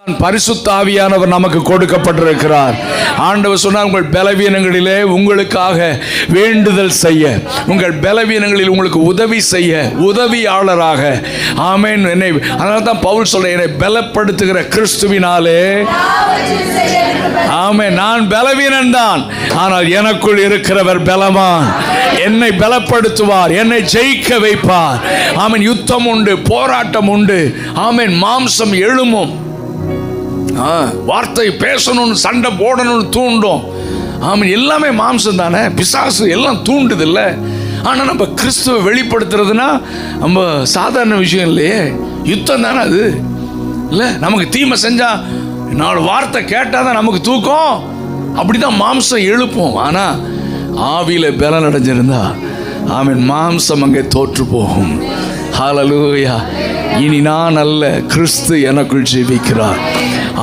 பரிசுத்த ஆவியானவர் நமக்கு கொடுக்கப்பட்டிருக்கிறார். ஆண்டவர் சொன்னார், உங்கள் பலவீனங்களிலே உங்களுக்காக வேண்டுதல் செய்ய, உங்கள் பலவீனங்களில் உங்களுக்கு உதவி செய்ய உதவியாளராக. ஆமென். என்னை அதனால தான் பவுல் சொல்ற, என்னை பலப்படுத்துகிற கிறிஸ்துவினாலே. ஆமென். நான் பலவீனன் தான், ஆனால் எனக்குள் இருக்கிறவர் பலவான். என்னை பலப்படுத்துவார், என்னை ஜெயிக்க வைப்பார். ஆமென். யுத்தம் உண்டு, போராட்டம் உண்டு. ஆமென். மாம்சம் எழும்பும், வார்த்தை பேசணும்னு, சண்டை போடணும்னு தூண்டும். ஆமாம், எல்லாமே மாம்சம் தானே, பிசாசு எல்லாம் தூண்டுது இல்லை. ஆனால் நம்ம கிறிஸ்துவை வெளிப்படுத்துறதுனா நம்ம சாதாரண விஷயம் இல்லையே, யுத்தம் தானே அது இல்லை. நமக்கு தீமை செஞ்சா 4 வார்த்தை கேட்டால் தான் நமக்கு தூக்கம், அப்படிதான் மாம்சம் எழுப்போம். ஆனால் ஆவியில பலன் அடைஞ்சிருந்தா ஆமென், மாம்சம் அங்கே தோற்று போகும். ஹல்லேலூயா. இனி நான் அல்ல, கிறிஸ்து எனக்குள் ஜீவிக்கிறார்.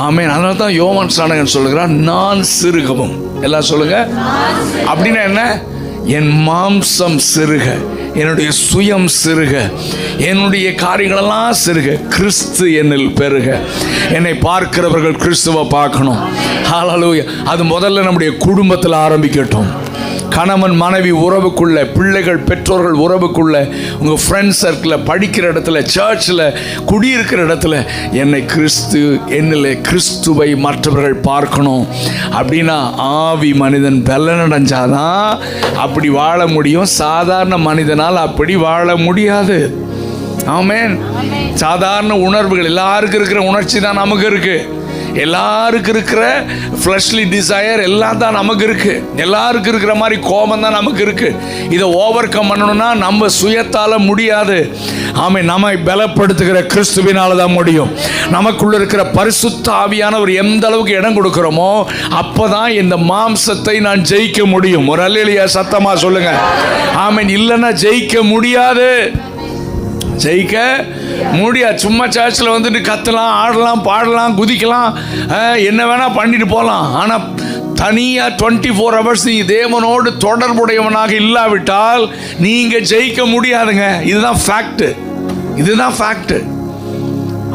ஆமென். அதனால தான் யோவான் ஸ்நானகன் சொல்லுகிறார், நான் சிறுகவும். எல்லாம் சொல்லுங்க. அப்படின்னா என்ன? என் மாம்சம் சிறுக, என்னுடைய சுயம் சிறுக, என்னுடைய காரியங்களெல்லாம் சிறுக, கிறிஸ்து என்னில் பெருக. என்னை பார்க்கிறவர்கள் கிறிஸ்துவை பார்க்கணும். ஹல்லேலூயா. அது முதல்ல நம்முடைய குடும்பத்தில் ஆரம்பிக்கட்டும். கணவன் மனைவி உறவுக்குள்ள, பிள்ளைகள் பெற்றோர்கள் உறவுக்குள்ள, உங்கள் ஃப்ரெண்ட்ஸ் சர்க்கிளில், படிக்கிற இடத்துல, சர்ச்சில், குடியிருக்கிற இடத்துல என்னை கிறிஸ்து, என்னில் கிறிஸ்துவை மற்றவர்கள் பார்க்கணும். அப்படின்னா ஆவி மனிதன் பலனடைஞ்சாதான் அப்படி வாழ முடியும். சாதாரண மனிதனால் அப்படி வாழ முடியாது. ஆமென். சாதாரண உணர்வுகள், எல்லாருக்கும் இருக்கிற உணர்ச்சி தான் நமக்கு இருக்கு. எல்லாருக்கும் இருக்கிற ஃப்ளஷ்லி டிசையர் எல்லாம் தான் நமக்கு இருக்கு. எல்லாருக்கும் இருக்கிற மாதிரி கோபம் தான் நமக்கு இருக்கு. இதை ஓவர் கம் பண்ணணும்னா நம்ம சுயத்தால முடியாது. ஆமென். நம்மை பலப்படுத்துகிற கிறிஸ்துவினால தான் முடியும். நமக்குள்ள இருக்கிற பரிசுத்த ஆவியானவர் எந்த அளவுக்கு இடம் கொடுக்கிறோமோ அப்பதான் இந்த மாம்சத்தை நான் ஜெயிக்க முடியும். ஒரு அல்லேலூயா சத்தமா சொல்லுங்க. ஆமென். இல்லைன்னா ஜெயிக்க முடியாது, ஜெயிக்க முடியாது. சும்மா சர்ச்சில் வந்துட்டு கத்தலாம், ஆடலாம், பாடலாம், குதிக்கலாம், என்ன வேணா பண்ணிட்டு போகலாம். ஆனால் தனியாக 24 hours நீ தேவனோடு தொடர்புடையவனாக இல்லாவிட்டால் நீங்கள் ஜெயிக்க முடியாதுங்க. இதுதான் ஃபேக்ட், இதுதான் ஃபேக்ட்.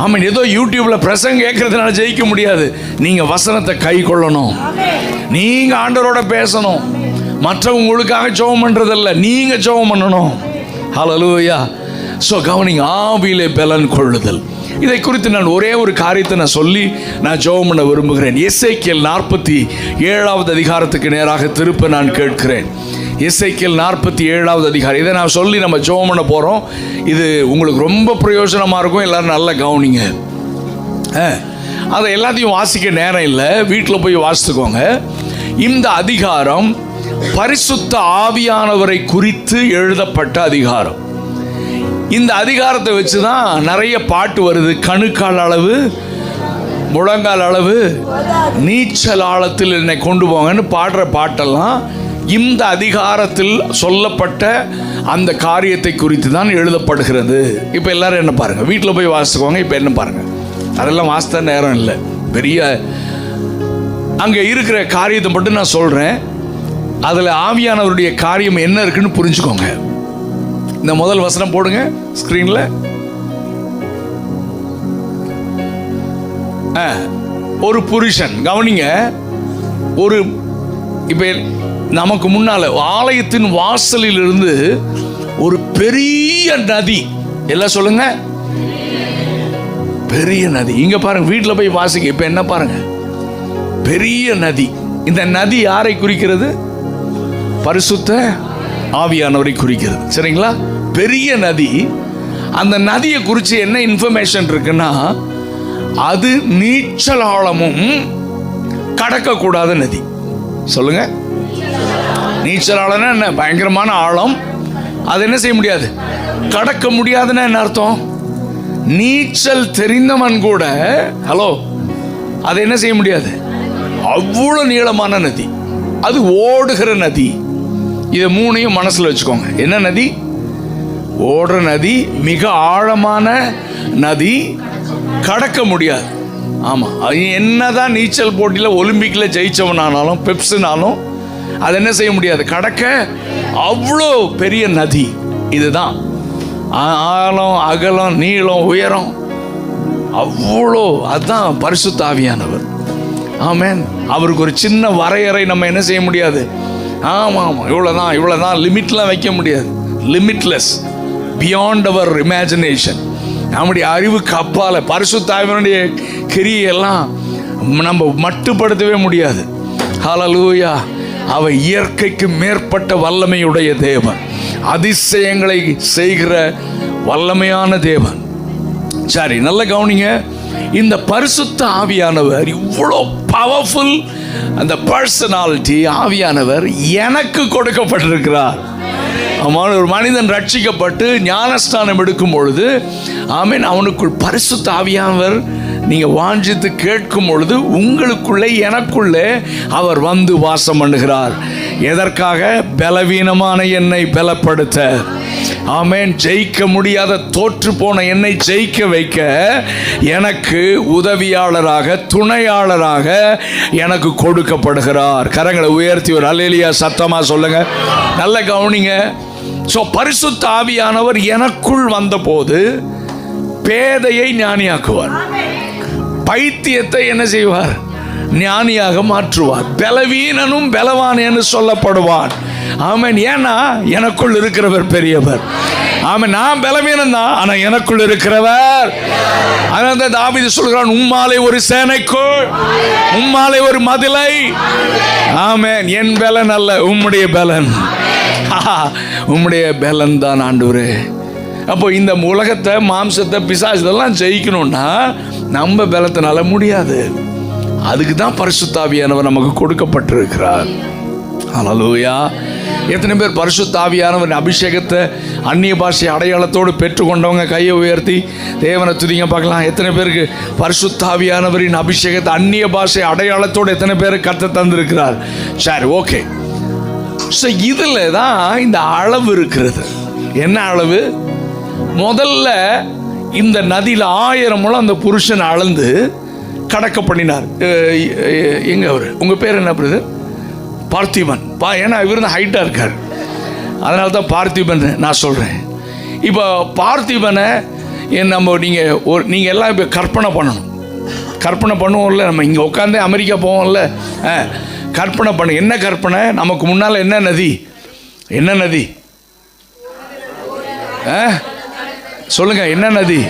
ஆமாம், ஏதோ யூடியூப்ல பிரசங்கம் கேட்கறதுனால ஜெயிக்க முடியாது. நீங்கள் வசனத்தை கை கொள்ளணும், நீங்கள் ஆண்டவரோட பேசணும். மற்றவங்க உங்களுக்காக ஜெபம் பண்ணுறதில்ல, நீங்கள் ஜெபம் பண்ணணும். ஹல்லேலூயா. ஸோ கவனிங்க, ஆவியிலே பலன் கொள்ளுதல். இதை குறித்து நான் ஒரே ஒரு காரியத்தை நான் சொல்லி நான் ஜெபம் பண்ண விரும்புகிறேன். எசேக்கியேல் 47வது அதிகாரத்துக்கு நேராக திருப்ப நான் கேட்கிறேன். எசேக்கியேல் 47வது அதிகாரம். இதை நான் சொல்லி நம்ம ஜெபம் பண்ண போகிறோம். இது உங்களுக்கு ரொம்ப பிரயோஜனமாக இருக்கும். எல்லாரும் நல்லா கவனிங்க. அதை எல்லாத்தையும் வாசிக்க நேரம் இல்லை, வீட்டில் போய் வாசித்துக்கோங்க. இந்த அதிகாரம் பரிசுத்த ஆவியானவரை குறித்து எழுதப்பட்ட அதிகாரம். இந்த அதிகாரத்தை வச்சு தான் நிறைய பாட்டு வருது. கணுக்கால் அளவு, முழங்கால் அளவு, நீச்சல் ஆழத்தில் என்னை கொண்டு போங்கன்னு பாடுற பாட்டெல்லாம் இந்த அதிகாரத்தில் சொல்லப்பட்ட அந்த காரியத்தை குறித்து தான் எழுதப்படுகிறது. இப்போ எல்லாரும் என்ன பாருங்க, வீட்டில் போய் வாசிச்சுக்கோங்க. இப்போ என்ன பாருங்க, அதெல்லாம் வாசித்த நேரம் இல்லை. பெரிய அங்கே இருக்கிற காரியத்தை மட்டும் நான் சொல்கிறேன். அதில் ஆவியானவருடைய காரியம் என்ன இருக்குன்னு புரிஞ்சுக்கோங்க. இந்த முதல் வசனம் போடுங்க ஸ்கிரீன்ல. ஒரு புருஷன், கவனிங்க, ஒரு இப்ப நமக்கு முன்னால ஆலயத்தின் வாசலில் இருந்து ஒரு பெரிய நதி, எல்லாம் சொல்லுங்க, பெரிய நதி. இங்க பாருங்க, வீட்டில் போய் வாசிங்க. இப்ப என்ன பாருங்க, பெரிய நதி. இந்த நதி யாரை குறிக்கிறது? பரிசுத்த ஆவியானவரை குறிக்கிறது. சரிங்களா? பெரிய நதி. அந்த நதியை குறித்து என்ன இன்ஃபர்மேஷன் இருக்குன்னா, அது நீச்சல் ஆழமும் கடக்கக்கூடாத நதி. சொல்லுங்க, நீச்சல் ஆழம்னா என்ன? பயங்கரமான ஆழம். அது என்ன செய்ய முடியாது, கடக்க முடியாதுன்னா என்ன அர்த்தம்? நீச்சல் தெரிந்தவன் கூட, ஹலோ, அது என்ன செய்ய முடியாது. அவ்வளோ நீளமான நதி, அது ஓடுகிற நதி. இதை மூணையும் மனசில் வச்சுக்கோங்க. என்ன நதி? ஓடுற நதி, மிக ஆழமான நதி, கடக்க முடியாது. ஆமாம், என்னதான் நீச்சல் போட்டியில் ஒலிம்பிக்கில் ஜெயிச்சவனானாலும் பெப்ஸுனாலும் அது என்ன செய்ய முடியாது, கடக்க. அவ்வளோ பெரிய நதி. இதுதான் ஆழம், அகலம், நீளம், உயரம் அவ்வளோ, அதுதான் பரிசுத்த ஆவியானவர். ஆமென். அவருக்கு ஒரு சின்ன வரையறை நம்ம என்ன செய்ய முடியாது. ஆமாம், இவ்வளோதான் லிமிட்லாம் வைக்க முடியாது. Limitless, beyond our imagination. நம்முடைய அறிவுக்கு அப்பால பரிசுத்த ஆவியானுடைய கிரியையெல்லாம் நம்ம மட்டுப்படுத்தவே முடியாது. ஹல்லேலூயா. அவர் இயற்கைக்கு மேற்பட்ட வல்லமையுடைய தேவன், அதிசயங்களை செய்கிற வல்லமையான தேவன். சரி, நல்ல கவனிங்க. இந்த பரிசுத்த ஆவியானவர் இவ்வளோ பவர்ஃபுல், அந்த பர்சனாலிட்டி ஆவியானவர் எனக்கு கொடுக்கப்பட்டிருக்கிறார். ஒரு மனிதன் ரட்சிக்கப்பட்டு ஞானஸ்தானம் எடுக்கும் பொழுது, ஆமென், அவனுக்குள் பரிசுத்த ஆவியானவர் நீங்கள் வாஞ்சித்து கேட்கும் பொழுது உங்களுக்குள்ளே எனக்குள்ளே அவர் வந்து வாசம் பண்ணுகிறார். எதற்காக? பலவீனமான என்னை பலப்படுத்த. ஆமென். ஜெயிக்க முடியாத தோற்று போன என்னை ஜெயிக்க வைக்க எனக்கு உதவியாளராக, துணையாளராக எனக்கு கொடுக்கப்படுகிறார். கரங்களை உயர்த்தி ஒரு அல்லேலூயா சத்தமா சொல்லுங்க. நல்ல கவனிங்க. ஸோ பரிசுத்த ஆவியானவர் எனக்குள் வந்தபோது பேதையை ஞானியாக்குவார், பைத்தியத்தை என்ன செய்வார்? ஞானியாக மாற்றுவார். பலவீனனும் பலவான் என்று சொல்லப்படுவான். ஆமென். ஏன்னா எனக்குள் இருக்கிறவர் பெரியவர். ஆமென். நான் பலவீனன் தான், ஆனா எனக்குள் இருக்கிறவர். அதனால தாவீது சொல்கிறான், உம்மாலே ஒரு சேனைக்குள், உம்மாலே ஒரு மதிலை. ஆமென். என் பலன் அல்ல, உம்முடைய பலன். உம்முடைய பலன் தான் ஆண்டவரே. அப்போ இந்த உலகத்தை, மாம்சத்தை, பிசாசெல்லாம் ஜெயிக்கணும்னா நம்ம பலத்தினால முடியாது. அதுக்கு தான் பரிசுத்த ஆவியானவர் நமக்கு கொடுக்கப்பட்டிருக்கிறார். ஹல்லேலூயா. எத்தனை பேர் பரிசுத்த ஆவியானவர் அபிஷேகத்தை அந்நிய பாஷை அடையாளத்தோடு பெற்றுக்கொண்டவங்க கையை உயர்த்தி தேவனை துதிங்க பார்க்கலாம். எத்தனை பேருக்கு பரிசுத்த ஆவியானவரின் அபிஷேகத்தை அந்நிய பாஷை அடையாளத்தோடு எத்தனை பேருக்கு கர்த்தர் தந்திருக்கிறார்? சரி, ஓகே. ஸோ இதில் தான் இந்த அளவு இருக்கிறது. என்ன அளவு? முதல்ல இந்த நதியில் 1000 முழம் அந்த புருஷன் அளந்து கடக்க பண்ணினார். எங்க அவர்? உங்க பேர் என்ன பிரதர்? பார்த்திபன். ஏன்னா இவர் தான் ஹைட்டா இருக்கார், அதனால தான் பார்த்திபன் நான் சொல்றேன். இப்போ பார்த்திபனை நீங்கள் எல்லாம் இப்போ கற்பனை பண்ணணும். கற்பனை பண்ணுவோம்ல, நம்ம இங்கே உட்காந்து அமெரிக்கா போவோம்ல, கற்பனை பண்ண. என்ன கற்பனை? நமக்கு முன்னால் என்ன நதி? என்ன நதி? சொல்லுங்க, என்ன நதி?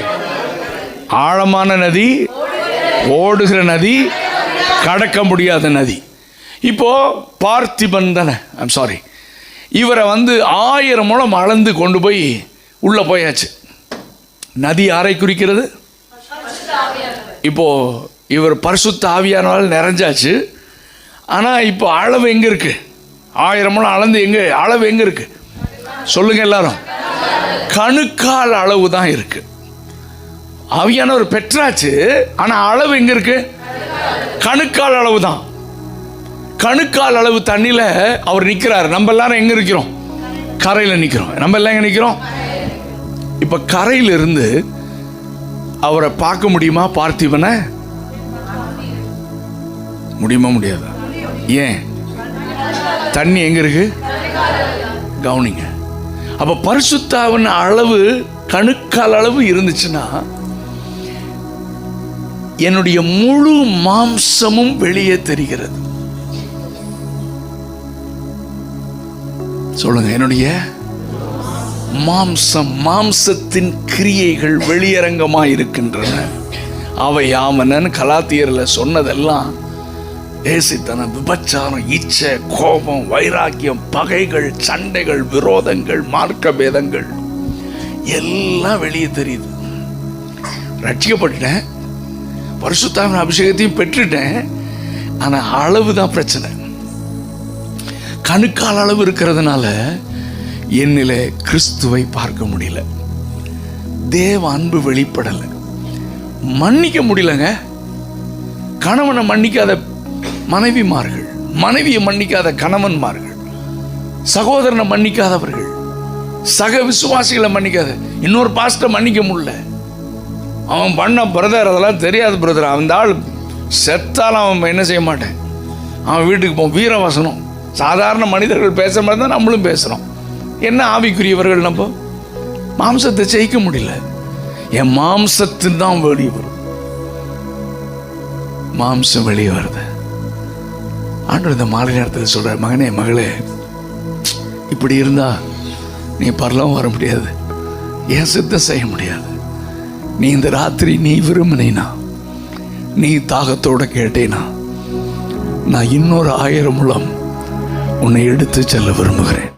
ஆழமான நதி, ஓடுகிற நதி, கடக்க முடியாத நதி. இப்போ பார்த்திபன் தானே, ஐம் சாரி, இவரை 1000 முழம் அளந்து கொண்டு போய் உள்ள போயாச்சு. நதி யாரை குறிக்கிறது? இப்போ இவர் பரிசுத்த ஆவியானவரால் நிறைஞ்சாச்சு. ஆனால் இப்போ அளவு எங்கே இருக்கு? 1000 முழம் அளந்து அளவு எங்கே இருக்கு? சொல்லுங்க எல்லாரும். கணுக்கால் அளவு தான் இருக்கு. ஆவியானவர் பெற்றாச்சு, ஆனால் அளவு எங்க இருக்கு? கணுக்கால் அளவு தான். கணுக்கால் அளவு தண்ணியில் அவர் நிற்கிறார். நம்ம எல்லாரும் எங்க இருக்கிறோம்? கரையில் நிற்கிறோம். நம்ம எல்லாம் எங்க நிற்கிறோம்? இப்போ கரையில் இருந்து அவரை பார்க்க முடியுமா? பார்த்திபனை முடியுமா? முடியாது. ஏன்? தண்ணி எங்க இருக்கு? கவனிங்க. அப்ப பரிசுத்தாவின் அளவு கணுக்கால் அளவு இருந்துச்சுன்னா என்னுடைய முழு மாம்சமும் வெளியே தெரிகிறது. சொல்லுங்க, என்னுடைய மாம்சத்தின் கிரியைகள் வெளியரங்கமாக இருக்கின்றன. அவை யாமனன் கலாத்தியர்ல சொன்னதெல்லாம் ஏசித்தனம், விபச்சாரம், இச்சை, கோபம், வைராக்கியம், பகைகள், சண்டைகள், விரோதங்கள், மார்க்க பேதங்கள் எல்லாம் வெளியே தெரியுது. ரட்சிக்கப்பட்டேன், பரிசுத்தாவின் அபிஷேகத்தையும் பெற்றுட்டேன், ஆனா அளவு தான் பிரச்சனை. கணுக்கால் அளவு இருக்கிறதுனால என்னிலே கிறிஸ்துவை பார்க்க முடியல. தேவ அன்பு வெளிப்படலை. மன்னிக்க முடியலங்க. கணவனை மன்னிக்காத மனைவிமார்கள், மனைவியை மன்னிக்காத கணவன்மார்கள், சகோதரனை மன்னிக்காதவர்கள், சக விசுவாசிகளை மன்னிக்காத இன்னொரு பாஸ்டரை மன்னிக்க முடியல. அவன் பண்ண பிரதர் அதெல்லாம் தெரியாது பிரதர், அந்த ஆள் செத்தாலும் அவன் என்ன செய்ய மாட்டேன், அவன் வீட்டுக்கு போவோம். வீரவசனம். சாதாரண மனிதர்கள் பேசுகிற மாதிரி தான் நம்மளும் பேசுகிறோம். என்ன ஆவிக்குரியவர்கள்? நம்ம மாம்சத்தை ஜெயிக்க முடியல. என் மாம்சத்தின் தான் வெளியே வரும். மாம்சம் வெளியே வருது. ஆண்டவர் இந்த மாலை நேரத்தில் சொல்கிறார், மகனே மகளே, இப்படி இருந்தா நீ பரலோகம் வர முடியாது, என் சித்தம் செய்ய முடியாது. நீ இந்த ராத்திரி நீ விரும்பினா, நீ தாகத்தோட கேட்டேனா, நான் இன்னொரு 1000 முழம் உன்னை எடுத்து செல்ல விரும்புகிறேன்.